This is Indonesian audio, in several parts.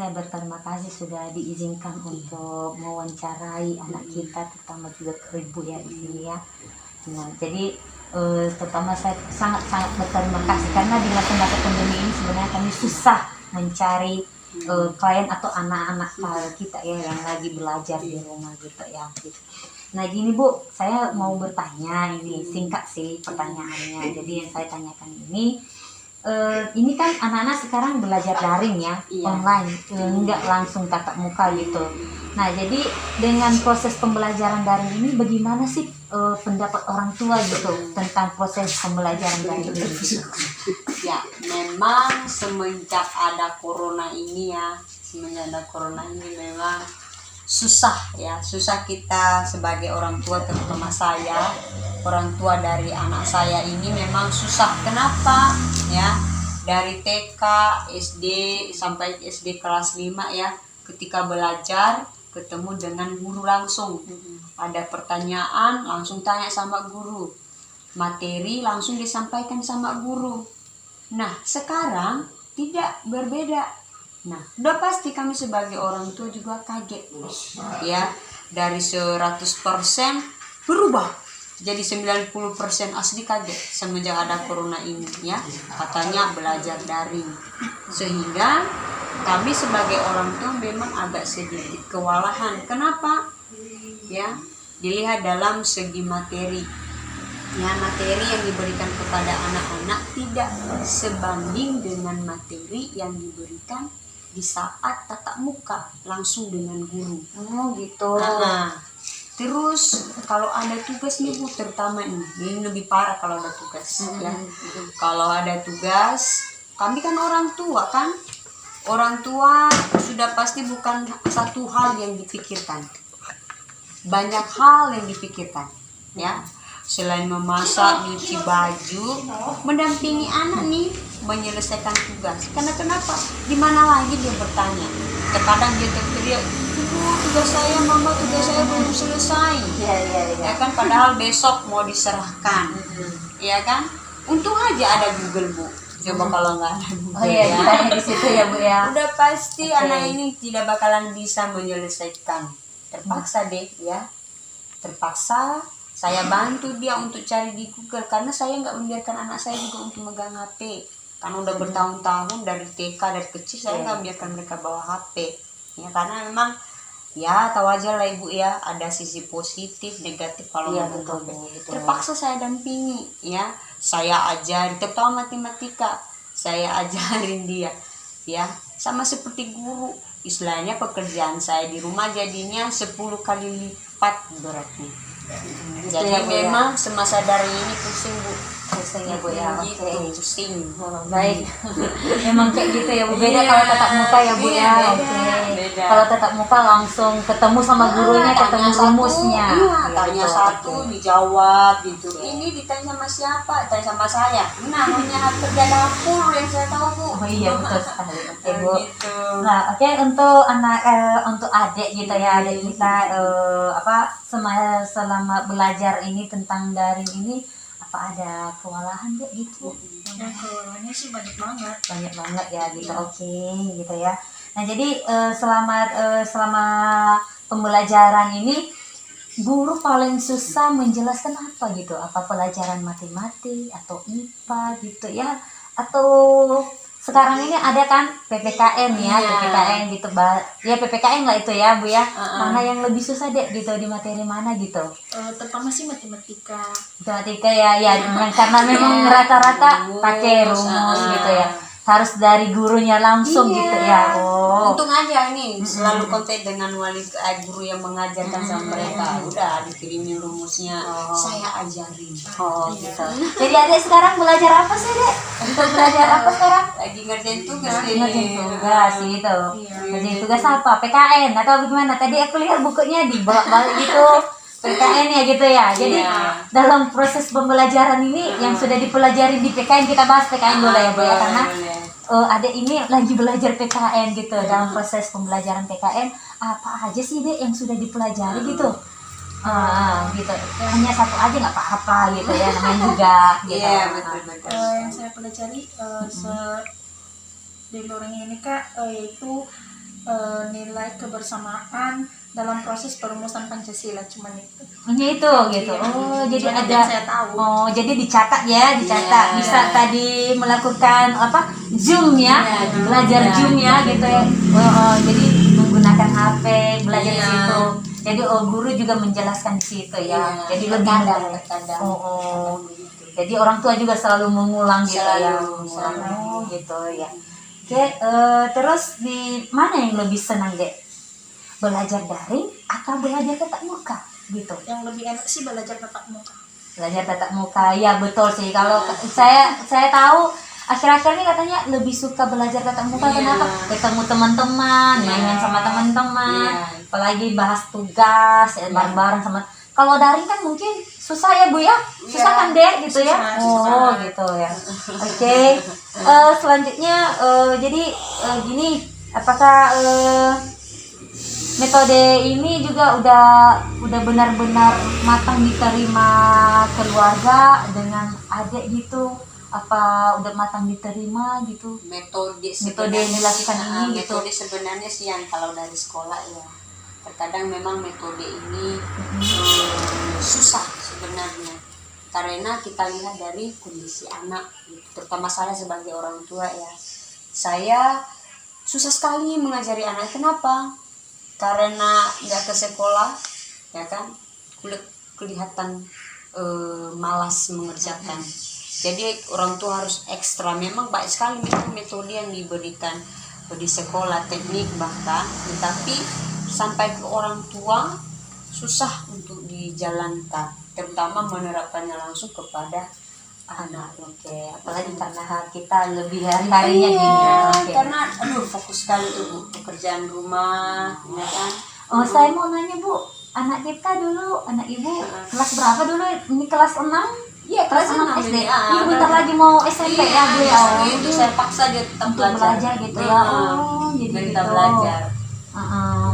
saya berterima kasih sudah diizinkan untuk mewawancarai anak kita, terutama juga ke Ibu ya di sini ya. Nah, jadi terutama saya sangat berterima kasih karena di masa-masa pandemi ini sebenarnya kami susah mencari klien atau anak-anak kita ya yang lagi belajar di rumah gitu ya. Nah gini Bu, saya mau bertanya, ini singkat sih pertanyaannya. Jadi yang saya tanyakan ini kan anak-anak sekarang belajar daring ya, online, enggak langsung tatap muka gitu. Nah jadi dengan proses pembelajaran daring ini bagaimana sih pendapat orang tua gitu tentang proses pembelajaran daring ini? Ya memang semenjak ada corona ini memang susah kita sebagai orang tua, terutama saya, orang tua dari anak saya ini memang susah. Kenapa ya? Dari TK, SD sampai SD kelas 5 ya, ketika belajar ketemu dengan guru langsung. Ada pertanyaan langsung tanya sama guru, materi langsung disampaikan sama guru. Nah sekarang tidak berbeda. Nah, udah pasti kami sebagai orang tua juga kaget ya, dari 100% berubah jadi 90% asli kaget semenjak ada corona ini ya, katanya belajar daring. Sehingga kami sebagai orang tua memang agak sedikit kewalahan. Kenapa? Ya, dilihat dalam segi materi. Ya, materi yang diberikan kepada anak-anak tidak sebanding dengan materi yang diberikan di saat tatap muka langsung dengan guru. Oh gitu. Terus kalau ada tugas nih Bu, terutama ini lebih parah kalau ada tugas ya. Kalau ada tugas, kami kan orang tua kan, orang tua sudah pasti bukan satu hal yang dipikirkan, banyak hal yang dipikirkan ya. Selain memasak, nyuci baju, mendampingi anak nih menyelesaikan tugas. Karena kenapa? Di mana lagi dia bertanya? Terkadang dia teriak, "Ibu, tugas saya, Mama, tugas saya belum selesai." Ya kan, padahal besok mau diserahkan. Ya kan? Untung aja ada Google Bu. Coba kalau nggak ada Google di situ ya Bu ya. Udah pasti anak ini tidak bakalan bisa menyelesaikan. Terpaksa deh ya. Terpaksa saya bantu dia untuk cari di Google, karena saya nggak membiarkan anak saya juga untuk megang HP. Karena udah bertahun-tahun dari TK, dari kecil saya nggak membiarkan mereka bawa HP. Ya karena memang ya tahu aja lah Ibu ya, ada sisi positif, negatif kalau betul. Terpaksa saya dampingi ya, saya ajarin, terutama matematika, saya ajarin dia ya, sama seperti guru. Istilahnya pekerjaan saya di rumah jadinya 10 kali lipat beratnya. Jadi memang semasa daring ini pusing Bu. Pusing ya Bu ya. Gitu, pusing. Baik. Memang kayak gitu ya Bu. Beda kalau tatap muka ya Bu ya. Beda. Kalau tatap muka langsung ketemu sama gurunya, ketemu rumusnya. Tanya satu dijawab gitu. Ini ditanya sama siapa? Tanya sama saya. Nah, hanya kerja dapur yang saya tahu Bu. Oh iya betul sekali. Oke Bu. Gitu. Nah, untuk anak untuk adik gitu ya, adik kita selama belajar ini tentang daring ini, apa ada kewalahan deh gitu? Ya kewalahannya sih banyak banget Ya gitu. Oke, gitu ya. Nah jadi selama pembelajaran ini guru paling susah menjelaskan apa gitu? Apa pelajaran matematik atau IPA gitu ya? Atau sekarang ini ada kan PPKN ya, PPKN gitu, ya PPKN lah itu ya Bu ya. Mana yang lebih susah deh gitu, di materi mana gitu? Terutama sih matematika ya, karena memang rata-rata pakai rumus gitu ya, harus dari gurunya langsung gitu ya. Untung aja ini selalu kontak dengan guru yang mengajarkan sama mereka. Udah dikirimin rumusnya, saya ajarin. Gitu. Jadi adik sekarang belajar apa sih dek? Untuk belajar apa sekarang? Lagi ngerjain tugas Ngerjain tugas gitu. Ngerjain tugas apa? PKN atau bagaimana? Tadi aku lihat bukunya dibolak-balik gitu. PKN ya gitu ya. Jadi dalam proses pembelajaran ini yang sudah dipelajari di PKN, kita bahas PKN dulu ya Bu ya, karena adek ini lagi belajar PKN gitu. Dalam proses pembelajaran PKN apa aja sih dek yang sudah dipelajari gitu? Gitu. Hanya satu aja nggak apa-apa gitu ya, namanya juga gitu. Iya betul. Yang saya pelajari dari orang ini Kak, yaitu nilai kebersamaan dalam proses perumusan Pancasila, cuman itu. Hanya itu gitu. Oh, jadi Cuman ada. yang saya tahu. Oh, jadi dicatat ya, dicatat. Iya. Bisa tadi melakukan apa? Zoom ya, Iya, belajar iya, Zoom ya iya. gitu ya. Jadi menggunakan HP, belajar di Iya. situ. Jadi guru juga menjelaskan di situ ya. Iya, Jadi lebih terkadang, mudah. terkadang. Oh. Jadi orang tua juga selalu mengulang gitu ya. Selalu. Oh, gitu ya. Oke, terus di mana yang lebih senang, Dek? Belajar daring atau belajar tatap muka gitu? Yang lebih enak sih belajar tatap muka. Belajar tatap muka, ya betul sih. Kalau saya tahu akhir-akhir ini katanya lebih suka belajar tatap muka. Iya. Kenapa? Ketemu teman-teman, Iya. main-main sama teman-teman, Iya. apalagi bahas tugas bareng-bareng sama. Kalau daring kan mungkin susah ya Bu ya, susah Iya. kan Dek gitu ya. Susah. Oh gitu ya. Oke. Selanjutnya jadi gini, apakah metode ini juga udah benar-benar matang diterima keluarga dengan adik gitu, apa udah matang diterima gitu? Metode yang dilakukan ini gitu. metode sebenarnya sih yang kalau dari sekolah ya terkadang memang metode ini susah sebenarnya, karena kita lihat dari kondisi anak, terutama saya sebagai orang tua ya, saya susah sekali mengajari anak. Kenapa? Karena nggak ke sekolah ya kan, kelihatan malas mengerjakan. Jadi orang tua harus ekstra. Memang baik sekali memang metode yang diberikan di sekolah, teknik bahkan, tetapi sampai ke orang tua susah untuk dijalankan, terutama menerapkannya langsung kepada anak. Oke, apalagi karena kita lebih hari-harinya Iya, gini ya. Oke. karena fokus sekali tuh Bu, pekerjaan rumah ya kan. Oh, saya mau nanya Bu, anak kita dulu, anak Ibu kelas berapa dulu? Ini kelas 6? Iya, Kelas 6 6 SD. ini, Iya, bentar lagi mau SMP ya Bu ya. Oh, itu saya paksa dia tetap untuk belajar gitu ya. Oh, jadi biar gitu. kita belajar.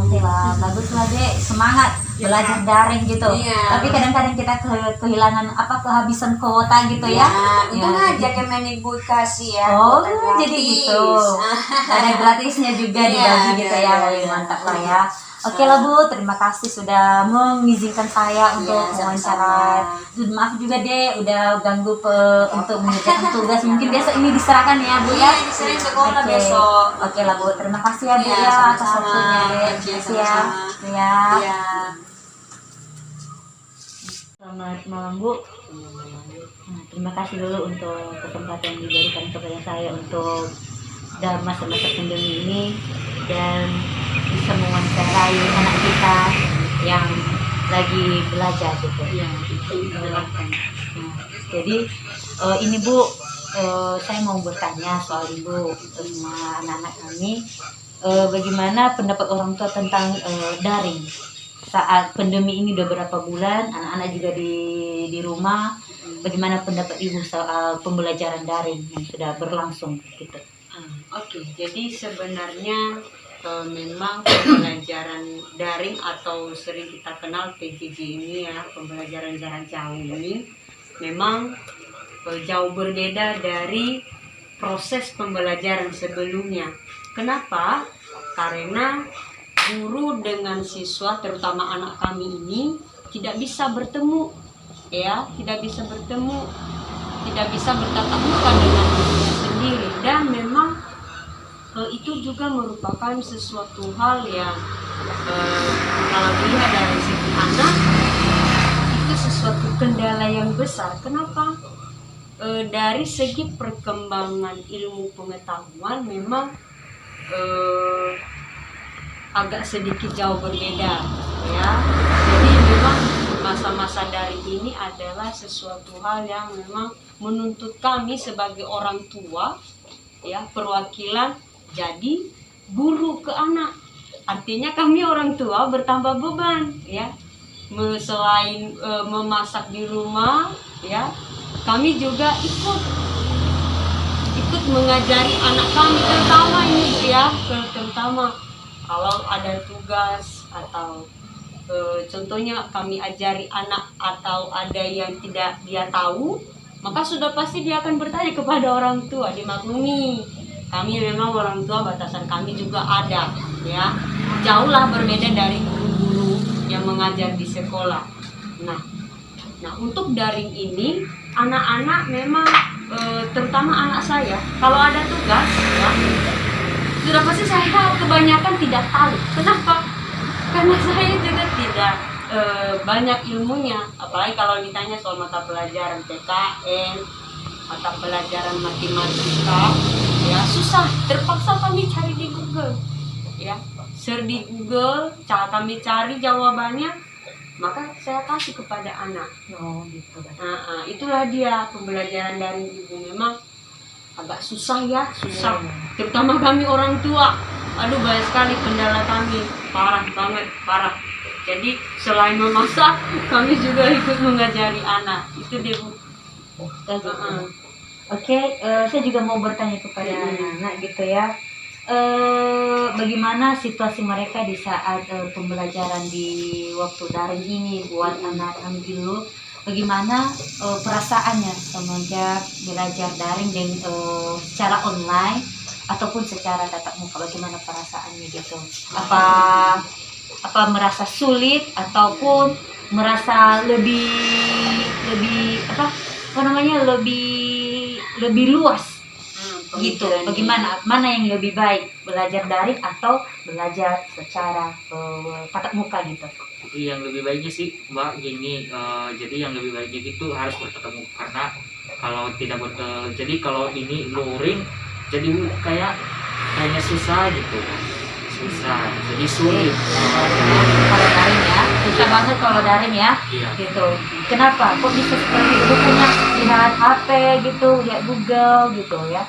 Oke lah, bagus lah Dek, semangat belajar daring gitu. Iya. Tapi kadang-kadang kita kehilangan kehabisan kuota gitu ya. Untung Ya, aja Kemendikbud kasih ya. Oh, kuota jadi gratis. gitu. Ada gratisnya juga Iya, dibagi gitu ya. ada. Wih, mantap lah ya. Oke lah Bu, terima kasih sudah mengizinkan saya untuk Iya, wawancara. sama-sama. Maaf juga deh, udah ganggu untuk mengerjakan tugas. Mungkin besok ini diserahkan ya Bu ya. Iya, diserahin sekolah Oke. besok. Oke lah Bu, terima kasih ya Bu Iya, ya atas sama-sama. waktunya deh. Oke, Terima kasih ya. sama-sama. Ya. Iya. Selamat malam Bu. Nah, terima kasih dulu untuk kesempatan yang diberikan kepada saya untuk dalam masa-masa pandemi ini dan bisa mewawancarai anak kita yang lagi belajar gitu. Iya, silakan. Nah, jadi ini Bu, saya mau bertanya soal Ibu sama anak-anak kami, bagaimana pendapat orang tua tentang daring saat pandemi ini udah berapa bulan, anak-anak juga di rumah. Bagaimana pendapat Ibu soal pembelajaran daring yang sudah berlangsung gitu? Oke, jadi sebenarnya memang pembelajaran daring atau sering kita kenal PJJ ini ya, pembelajaran jarak jauh ini memang jauh berbeda dari proses pembelajaran sebelumnya. Kenapa? Karena guru dengan siswa, terutama anak kami ini, tidak bisa bertemu, ya, tidak bisa bertemu, tidak bisa bertatap muka dengan dirinya sendiri, dan memang itu juga merupakan sesuatu hal yang kalau dilihat dari segi anak itu sesuatu kendala yang besar. Kenapa? Dari segi perkembangan ilmu pengetahuan memang agak sedikit jauh berbeda ya. Jadi memang masa-masa daring ini adalah sesuatu hal yang memang menuntut kami sebagai orang tua ya, perwakilan jadi guru ke anak. Artinya kami orang tua bertambah beban ya. Selain memasak di rumah ya, kami juga ikut mengajari anak kami, terutama ini ya, terutama kalau ada tugas atau contohnya kami ajari anak atau ada yang tidak dia tahu, maka sudah pasti dia akan bertanya kepada orang tua, dimaklumi Kami memang orang tua, batasan kami juga ada, ya. Jauhlah berbeda dari guru-guru yang mengajar di sekolah. Nah, untuk daring ini anak-anak memang terutama anak saya kalau ada tugas, ya, sudah pasti saya kebanyakan tidak tahu. Kenapa? Karena saya juga tidak banyak ilmunya, apalagi kalau ditanya soal mata pelajaran PKN, mata pelajaran matematika, ya susah, terpaksa kami cari di Google, ya, search di Google, kami cari jawabannya, maka saya kasih kepada anak. Oh gitu. Itulah dia pembelajaran dari ibu, memang agak susah ya, susah, terutama kami orang tua. Aduh, banyak sekali kendala kami, parah banget, parah. Jadi selain memasak, kami juga ikut mengajari anak. Itu dia, Bu. Oke, saya juga mau bertanya kepada anak-anak gitu ya. Bagaimana situasi mereka di saat pembelajaran di waktu daring ini buat anak-anak dulu? Bagaimana perasaannya semenjak belajar daring dan secara online ataupun secara tatap muka? Bagaimana perasaannya gitu? Apa merasa sulit ataupun merasa lebih lebih luas gitu? Bagaimana, mana yang lebih baik, belajar daring atau belajar secara tatap muka gitu? Jadi yang lebih baiknya sih Mbak gini, jadi yang lebih baiknya itu harus bertatap muka, karena kalau tidak jadi kalau ini luring jadi kayaknya susah gitu, jadi sulit. Kalau daring ya, susah banget kalau daring ya. Iya. Gitu. Kenapa? Kok bisa seperti itu? Bukannya lihat HP gitu, lihat Google gitu ya?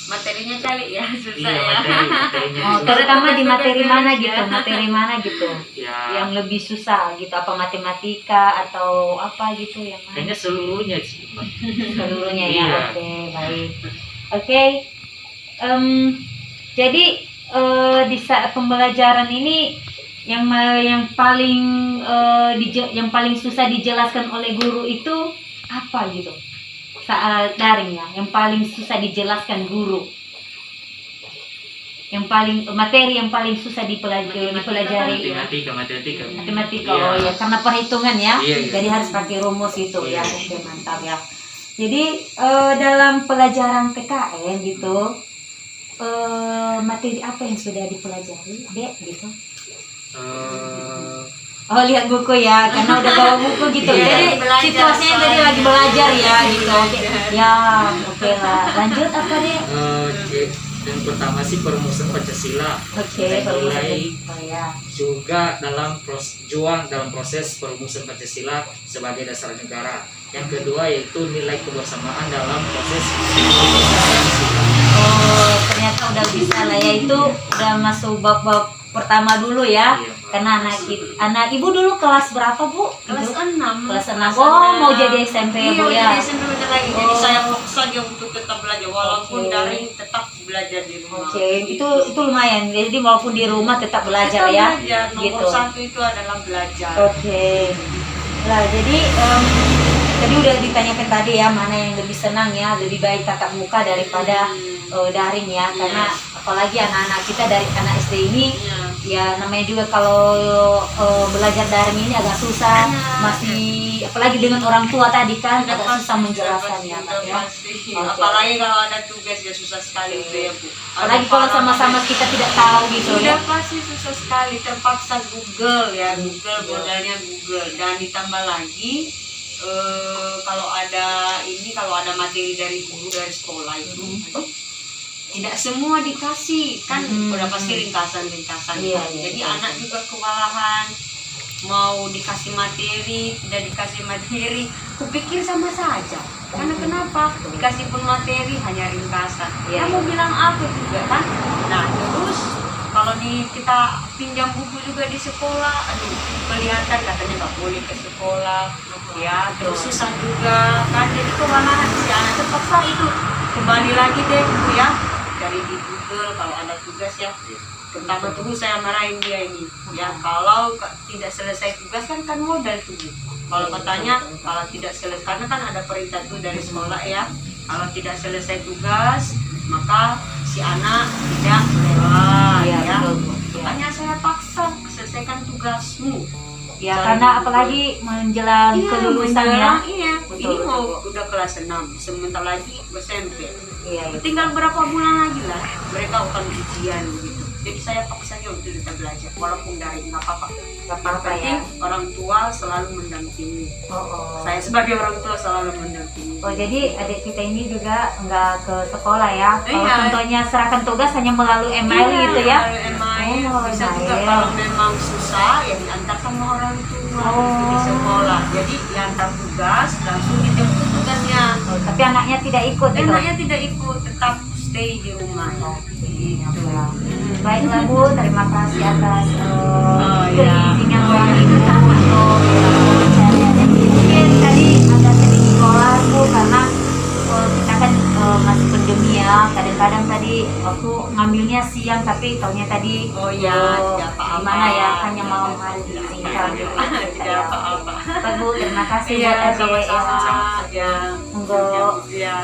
Materinya kali ya, susah Iya, ya. materinya Oh, susah. terutama di materi mana gitu? Materi mana gitu? Ya, Yang lebih susah gitu? Apa matematika atau apa gitu yang mana? kayaknya seluruhnya sih Mbak. Seluruhnya ya. Iya. Oke, baik. Oke. Jadi di saat pembelajaran ini yang paling susah dijelaskan oleh guru itu apa gitu? Saat daring ya, yang paling susah dijelaskan guru, materi yang paling susah dipelajari ya. Matematika. Iya. Oh ya, karena perhitungan ya. Iya, iya. Jadi harus pakai rumus itu ya. Iya. Oke, mantap ya. Jadi dalam pelajaran PKN gitu, materi apa yang sudah dipelajari, Dek gitu? Oh, lihat buku ya, karena udah bawa buku gitu. Iya. Jadi Belajar situasinya tadi lagi belajar ya gitu. Oke. Ya, oke lah. Lanjut apa, Dek? Yang pertama sih perumusan Pancasila. Oke, Mulai oh ya. juga dalam proses perumusan Pancasila sebagai dasar negara. Yang kedua yaitu nilai kebersamaan dalam proses Pancasila. Oh, ternyata udah bisa lah ya, itu udah masuk bab pertama dulu ya. Iya, Mbak. Karena anak ibu dulu kelas berapa, Bu? Kelas Ibu? 6. Kelas 6. Oh, mau jadi SMP Iya, Bu mau ya. jadi SMP bentar lagi. Jadi Oh. saya paksa dia untuk tetap belajar walaupun Oke. daring, tetap belajar di rumah. Oke, itu lumayan. Jadi walaupun di rumah tetap belajar Tetap ya. belajar. Nomor Gitu. satu itu adalah belajar. Oke. Lah, jadi tadi udah ditanyakan tadi ya, mana yang lebih senang ya, lebih baik tatap muka daripada daring ya, karena apalagi anak-anak kita dari anak SD ini Iya. ya, namanya juga kalau belajar daring ini agak susah, Iya. masih apalagi dengan orang tua tadi kan Udah agak pasti, susah menjelaskannya udah Pak, ya. pasti. Oke. Apalagi kalau ada tugas ya susah sekali itu ya, Bu. Apalagi kalau sama-sama kita tidak tahu gitu ya. Sudah pasti susah sekali, terpaksa Google ya, Google, modalnya Google, dan ditambah lagi kalau ada materi dari guru dari sekolah itu tidak semua dikasih kan, udah pasti ringkasan Iya, iya, jadi iya. anak juga kewalahan, mau dikasih materi tidak dikasih materi, kupikir sama saja. Karena kenapa dikasih pun materi hanya ringkasan, Iya, ya mau bilang apa juga kan. Nah terus kalau kita pinjam buku juga di sekolah, aduh kelihatan katanya nggak boleh ke sekolah ya, terus susah juga kan, jadi kewalahan si anak, terpaksa itu kembali lagi deh Bu ya, dari di Google kalau ada tugas ya. Pertama dulu saya marahin dia ini ya, kalau tidak selesai tugas kan modal tuh. Kalau katanya kalau tidak selesai, karena kan ada perintah tuh dari sekolah ya, kalau tidak selesai tugas maka si anak tidak rela Iya, ya. betul, Bu. Ya. Makanya saya paksa selesaikan tugasmu. Ya, Jangan karena gitu. apalagi menjelang Iya, kelulusan ya. menjelang, iya. Betul, Ini betul, mau Bu. udah kelas 6, sebentar lagi SMP. Iya, iya. Tinggal berapa bulan lagi lah mereka akan ujian gitu. Jadi saya paksanya untuk kita belajar walaupun dari nggak apa-apa. Gak Yang apa-apa ya. penting orang tua selalu mendampingi. Oh, oh. Saya sebagai orang tua selalu mendampingi. Oh, jadi adik kita ini juga nggak ke sekolah ya? Kalau Iya. contohnya serahkan tugas hanya melalui email Iya, gitu ya? melalui email. Oh, Bisa juga email. kalau memang susah ya diantar sama orang tua Oh. di sekolah. Jadi diantar tugas langsung dijemput tugasnya. Oh, tapi anaknya tidak ikut gitu? Anaknya tidak ikut, tetap stay di rumah. Gitu. Baiklah Bu, terima kasih atas iya. keizingan Bang Ibu untuk wawancara. Dan mungkin tadi agak sedikit sekolah Bu, karena kita kan masih pandemi ya. Kadang-kadang tadi waktu ngambilnya siang, tapi taunya tadi Oh iya, tidak apa-apa. gimana ya, hanya malam hari diizinkan gitu. Tidak apa-apa. Baik Bu, terima kasih Iya, buat adik ya. sama-sama. Ya. Monggo. Ya.